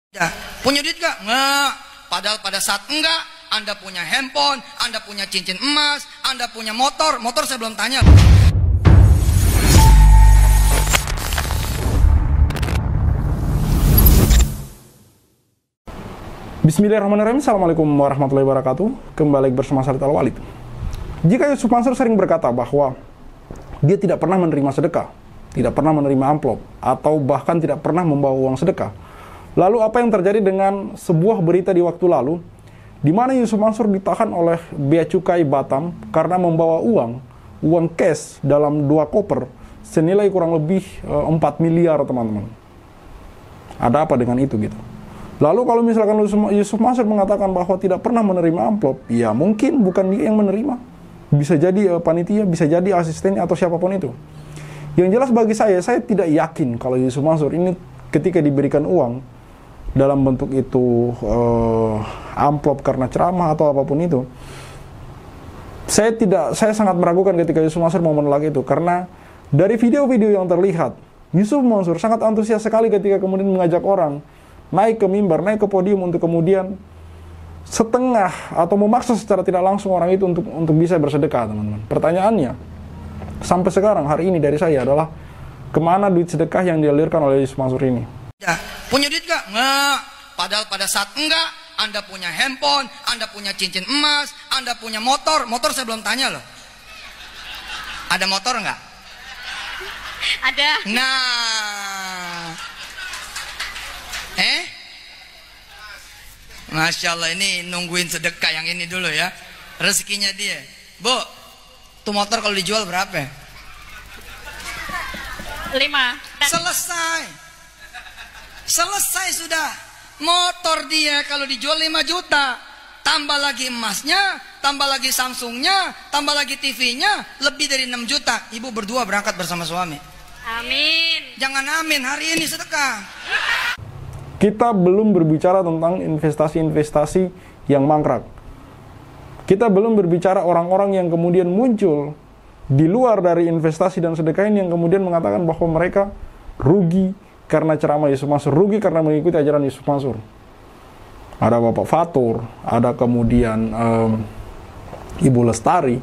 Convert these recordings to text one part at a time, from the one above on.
Ya, punya duit gak? Nggak. Padahal pada saat enggak, Anda punya handphone, Anda punya cincin emas, Anda punya motor. Motor saya belum tanya. Bismillahirrahmanirrahim. Assalamualaikum warahmatullahi wabarakatuh. Kembali bersama Sarit Al-Walid. Jika Yusuf Mansur sering berkata bahwa dia tidak pernah menerima sedekah, tidak pernah menerima amplop, atau bahkan tidak pernah membawa uang sedekah, lalu apa yang terjadi dengan sebuah berita di waktu lalu, di mana Yusuf Mansur ditahan oleh Bea Cukai Batam karena membawa uang cash dalam 2 koper senilai kurang lebih 4 miliar, teman-teman. Ada apa dengan itu gitu? Lalu kalau misalkan Yusuf Mansur mengatakan bahwa tidak pernah menerima amplop, ya mungkin bukan dia yang menerima. Bisa jadi panitia, bisa jadi asistennya atau siapapun itu. Yang jelas bagi saya tidak yakin kalau Yusuf Mansur ini ketika diberikan uang dalam bentuk itu amplop karena ceramah atau apapun itu, saya sangat meragukan ketika Yusuf Mansur mau menolak itu, karena dari video-video yang terlihat Yusuf Mansur sangat antusias sekali ketika kemudian mengajak orang naik ke mimbar, naik ke podium untuk kemudian setengah atau memaksa secara tidak langsung orang itu untuk bisa bersedekah, teman-teman. Pertanyaannya sampai sekarang hari ini dari saya adalah kemana duit sedekah yang dialirkan oleh Yusuf Mansur ini? Ya, punya duit gak? Nggak. Padahal pada saat enggak, Anda punya handphone, Anda punya cincin emas, Anda punya motor. Motor saya belum tanya loh. Ada motor nggak? Ada. Nah, Masya Allah, ini nungguin sedekah yang ini dulu ya, rezekinya dia. Bu, tuh motor kalau dijual berapa? 5. Selesai sudah. Motor dia kalau dijual 5 juta, tambah lagi emasnya, tambah lagi Samsungnya, tambah lagi TV-nya, lebih dari 6 juta. Ibu berdua berangkat bersama suami. Amin. Jangan amin, hari ini sedekah. Kita belum berbicara tentang investasi-investasi yang mangkrak. Kita belum berbicara orang-orang yang kemudian muncul di luar dari investasi dan sedekah ini, yang kemudian mengatakan bahwa mereka rugi karena ceramah Yusuf Mansur, rugi karena mengikuti ajaran Yusuf Mansur. Ada Bapak Fatur, ada kemudian Ibu Lestari,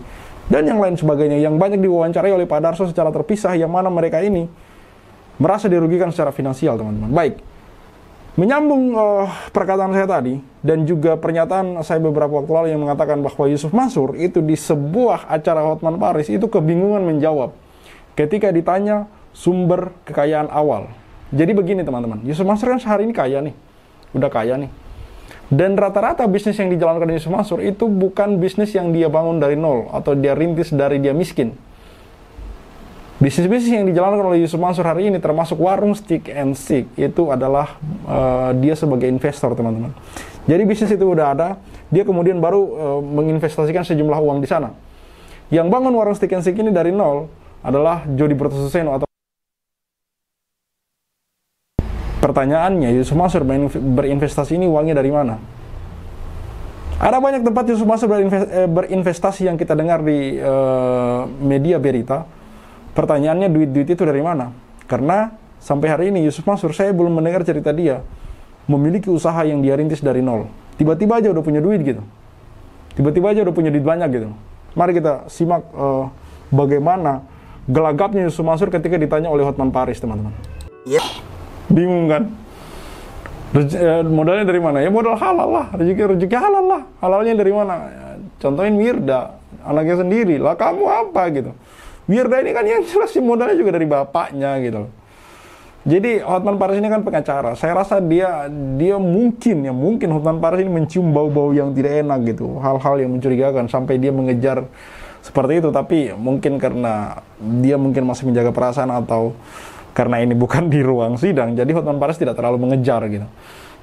dan yang lain sebagainya, yang banyak diwawancarai oleh Pak Darso secara terpisah, yang mana mereka ini merasa dirugikan secara finansial, teman-teman. Baik, menyambung perkataan saya tadi, dan juga pernyataan saya beberapa waktu lalu yang mengatakan bahwa Yusuf Mansur itu di sebuah acara Hotman Paris itu kebingungan menjawab ketika ditanya sumber kekayaan awal. Jadi begini, teman-teman, Yusuf Mansur kan sehari ini kaya nih, udah kaya nih. Dan rata-rata bisnis yang dijalankan Yusuf Mansur itu bukan bisnis yang dia bangun dari nol atau dia rintis dari dia miskin. Bisnis-bisnis yang dijalankan oleh Yusuf Mansur hari ini termasuk warung Stick and Stick, itu adalah dia sebagai investor, teman-teman. Jadi bisnis itu udah ada, dia kemudian baru menginvestasikan sejumlah uang di sana. Yang bangun warung Stick and Stick ini dari nol adalah Jody Bertosuseno. Atau pertanyaannya, Yusuf Mansur berinvestasi ini uangnya dari mana? Ada banyak tempat Yusuf Mansur berinvestasi yang kita dengar di media berita. Pertanyaannya, duit-duit itu dari mana? Karena sampai hari ini Yusuf Mansur, saya belum mendengar cerita dia memiliki usaha yang dia rintis dari nol. Tiba-tiba aja udah punya duit gitu. Tiba-tiba aja udah punya duit banyak gitu. Mari kita simak bagaimana gelagapnya Yusuf Mansur ketika ditanya oleh Hotman Paris, teman-teman. Yep. Bingung kan? Modalnya dari mana? Ya modal halal lah, rezeki halal lah. Halalnya dari mana? Ya, contohin Wirda, anaknya sendiri. Lah kamu apa gitu? Wirda ini kan yang jelas modalnya juga dari bapaknya gitu. Jadi Hotman Paris ini kan pengacara. Saya rasa dia mungkin Hotman Paris ini mencium bau-bau yang tidak enak gitu, hal-hal yang mencurigakan sampai dia mengejar seperti itu. Tapi mungkin karena dia masih menjaga perasaan, atau karena ini bukan di ruang sidang, jadi Hotman Paris tidak terlalu mengejar gitu.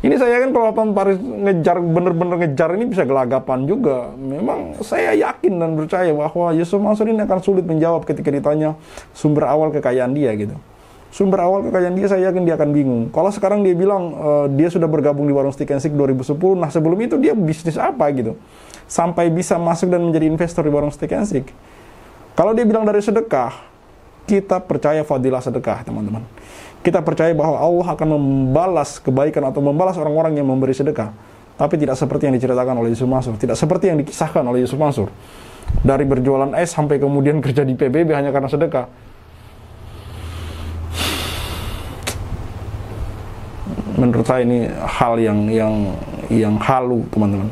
Ini saya kan kalau Hotman Paris bener-bener ngejar ini bisa gelagapan juga. Memang saya yakin dan percaya bahwa Yusuf Mansur ini akan sulit menjawab ketika ditanya sumber awal kekayaan dia gitu. Sumber awal kekayaan dia, saya yakin dia akan bingung. Kalau sekarang dia bilang dia sudah bergabung di warung Stick and Stick 2010, nah sebelum itu dia bisnis apa gitu sampai bisa masuk dan menjadi investor di warung Stick and Stick. Kalau dia bilang dari sedekah, kita percaya fadilah sedekah, teman-teman. Kita percaya bahwa Allah akan membalas kebaikan atau membalas orang-orang yang memberi sedekah. Tapi tidak seperti yang diceritakan oleh Yusuf Mansur, tidak seperti yang dikisahkan oleh Yusuf Mansur. Dari berjualan es sampai kemudian kerja di PBB hanya karena sedekah. Menurut saya ini hal yang halu, teman-teman.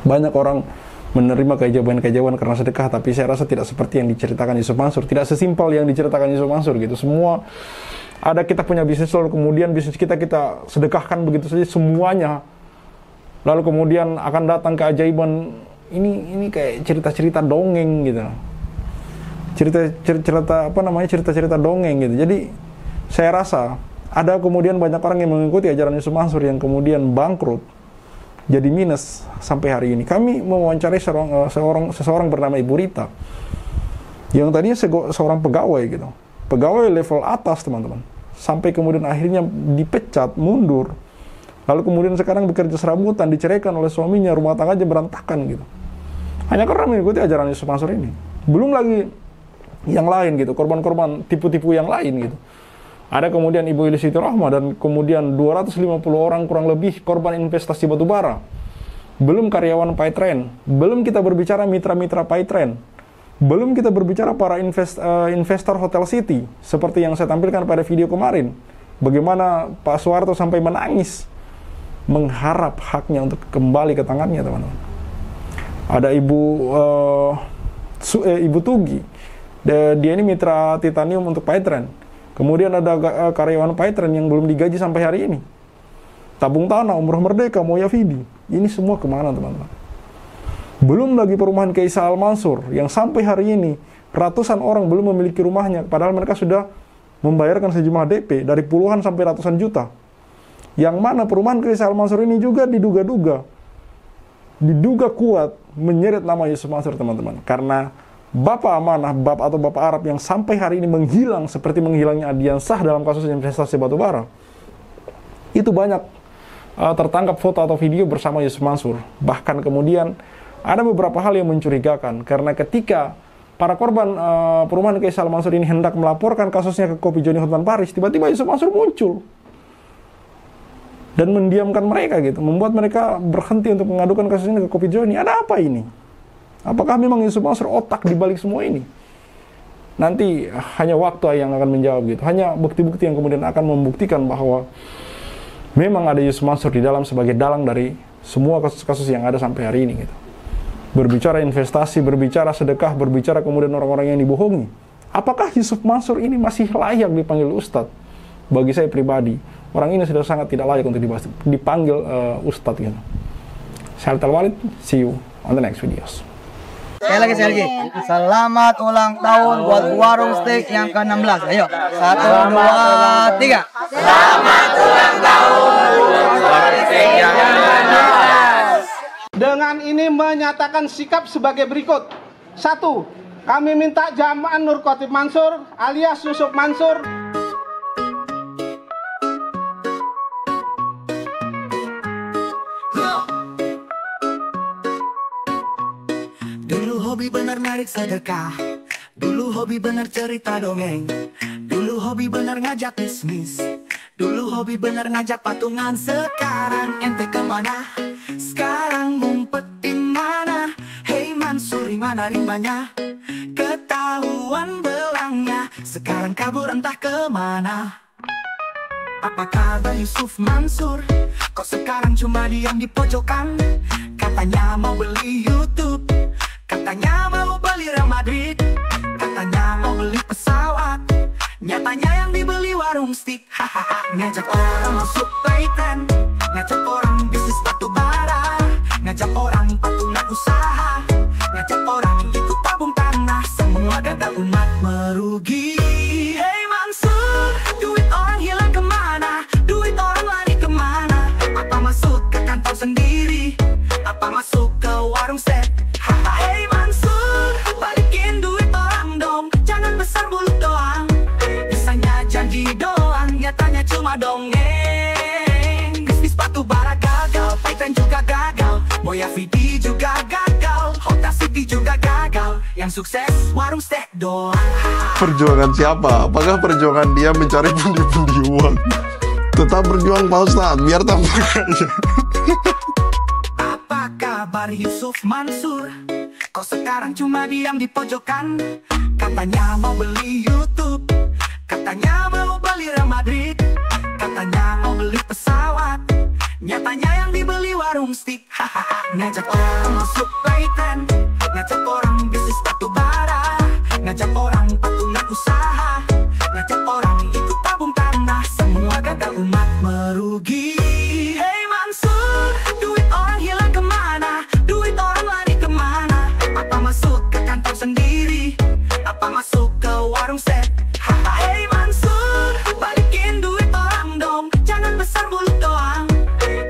Banyak orang menerima keajaiban-keajaiban karena sedekah, tapi saya rasa tidak seperti yang diceritakan Yusuf Mansur, tidak sesimpel yang diceritakan Yusuf Mansur gitu. Semua ada, kita punya bisnis lalu kemudian bisnis kita sedekahkan begitu saja semuanya, lalu kemudian akan datang keajaiban. Ini kayak cerita-cerita dongeng gitu, cerita-cerita dongeng gitu. Jadi saya rasa ada kemudian banyak orang yang mengikuti ajaran Yusuf Mansur yang kemudian bangkrut, jadi minus sampai hari ini. Kami mewawancarai seseorang bernama Ibu Rita, yang tadinya seorang pegawai gitu, pegawai level atas, teman-teman, sampai kemudian akhirnya dipecat, mundur, lalu kemudian sekarang bekerja serabutan, diceraikan oleh suaminya, rumah tangganya berantakan gitu, hanya karena mengikuti ajaran Yusuf Mansur ini. Belum lagi yang lain gitu, korban-korban tipu-tipu yang lain gitu. Ada kemudian Ibu Ili Siti Rahma dan kemudian 250 orang kurang lebih korban investasi batubara. Belum karyawan Paitren, belum kita berbicara mitra-mitra Paitren, belum kita berbicara para investor Hotel City, seperti yang saya tampilkan pada video kemarin. Bagaimana Pak Soeharto sampai menangis, mengharap haknya untuk kembali ke tangannya, teman-teman. Ada Ibu Tugi, dia ini mitra titanium untuk Paitren. Kemudian ada karyawan Paitren yang belum digaji sampai hari ini. Tabung Tanah, Umroh Merdeka, Moya Fidi. Ini semua kemana, teman-teman? Belum lagi perumahan Kaisa Al Mansur, yang sampai hari ini ratusan orang belum memiliki rumahnya, padahal mereka sudah membayarkan sejumlah DP dari puluhan sampai ratusan juta. Yang mana perumahan Kaisa Al Mansur ini juga diduga kuat menyeret nama Yusuf Mansur, teman-teman. Karena Bapak Amanah, Bapak Arab yang sampai hari ini menghilang seperti menghilangnya Adian Shah dalam kasus investasi batubara. Itu banyak tertangkap foto atau video bersama Yusuf Mansur. Bahkan kemudian ada beberapa hal yang mencurigakan, karena ketika para korban perumahan Kaisa Al Mansur ini hendak melaporkan kasusnya ke Kopi Joni Hotman Paris, tiba-tiba Yusuf Mansur muncul dan mendiamkan mereka gitu, membuat mereka berhenti untuk mengadukan kasus ini ke Kopi Joni. Ada apa ini? Apakah memang Yusuf Mansur otak di balik semua ini? Nanti hanya waktu yang akan menjawab gitu. Hanya bukti-bukti yang kemudian akan membuktikan bahwa memang ada Yusuf Mansur di dalam sebagai dalang dari semua kasus-kasus yang ada sampai hari ini gitu. Berbicara investasi, berbicara sedekah, berbicara kemudian orang-orang yang dibohongi. Apakah Yusuf Mansur ini masih layak dipanggil Ustadz? Bagi saya pribadi, orang ini sudah sangat tidak layak untuk dipanggil Ustadz gitu. Saya Altal Walid, see you on the next videos. Sekali lagi. Selamat ulang tahun buat warung steak yang ke-16. Ayo, 1, 2, 3. Selamat ulang tahun warung steak yang ke-16. Dengan ini menyatakan sikap sebagai berikut. 1. Kami minta Jamaan Nur Khotib Mansur alias Yusuf Mansur hobi bener narik sedekah, dulu hobi bener cerita dongeng, dulu hobi bener ngajak bisnis, dulu hobi bener ngajak patungan. Sekarang ente kemana? Sekarang ngumpet di mana? Hei Mansur, mana rimanya? Ketahuan belangnya, sekarang kabur entah kemana. Apa kabar Yusuf Mansur? Kok sekarang cuma diam di pojokan? Katanya mau beli YouTube, katanya mau beli Real Madrid, katanya mau beli pesawat, nyatanya yang dibeli warung steak. Hahaha, ngajak orang masuk Paitren, ngajak orang bisnis batubara, ngajak orang patungan usaha, ngajak orang ikut tabung tanah, semua dada umat merugi. Hey Mansur, duit orang hilang kemana? Duit orang lari kemana? Apa masuk ke kantor sendiri? Apa masuk ke warung steak? Hey Mansur, balikin duit orang dong, jangan besar mulut doang. Bisanya janji doang, nyatanya cuma dongeng. Bisnis batubara gagal, Paitren juga gagal, Moya Fidi juga gagal, Hotel City juga gagal. Yang sukses warung warung steak doang. Perjuangan siapa? Apakah perjuangan dia mencari pundi-pundi uang? Tetap berjuang Pak Ustadz, biar tambah kaya. Apa kabar Yusuf Mansur? Kau sekarang cuma diam di pojokan. Katanya mau beli YouTube, katanya mau beli Real Madrid, katanya mau beli pesawat, nyatanya yang dibeli warung steak. Ngajak orang masuk Titan, ngajak orang bisnis batu bara, ngajak orang patungan usaha, ngajak orang ikut tabung tanah. Semua gagal, umat merugi. Hey Mansur, duit orang hilang kemana? Duit orang lari kemana? Apa masuk ke kantor sendiri? Apa masuk ke warung steak? Hey Mansur, balikin duit orang dong, jangan besar mulut doang.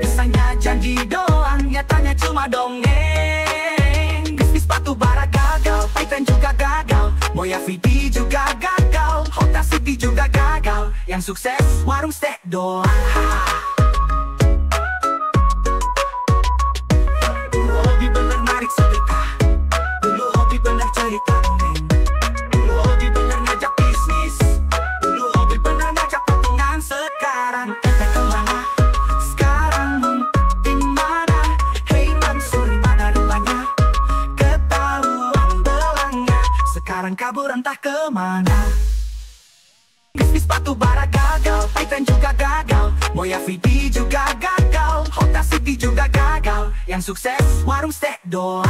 Bisanya janji doang, nyatanya cuma dongeng. Bisnis batu bara gagal, Titan juga gagal, Moya VD juga gagal, Honda City juga gagal. Yang sukses warung steak doang. Dulu hobi bener narik sedekah, dulu hobi bener cerita dongeng, dulu hobi bener ngajak bisnis, dulu hobi bener ngajak patungan. Sekarang ente kemana? Sekarang ngumpet di mana? Hey Mansur, mana rupanya ketahuan belanga. Sekarang kabur entah kemana. Bisnis batu bara gagal, Titan juga gagal, Moya VD juga gagal, Honda City juga gagal. Yang sukses warung steak doang.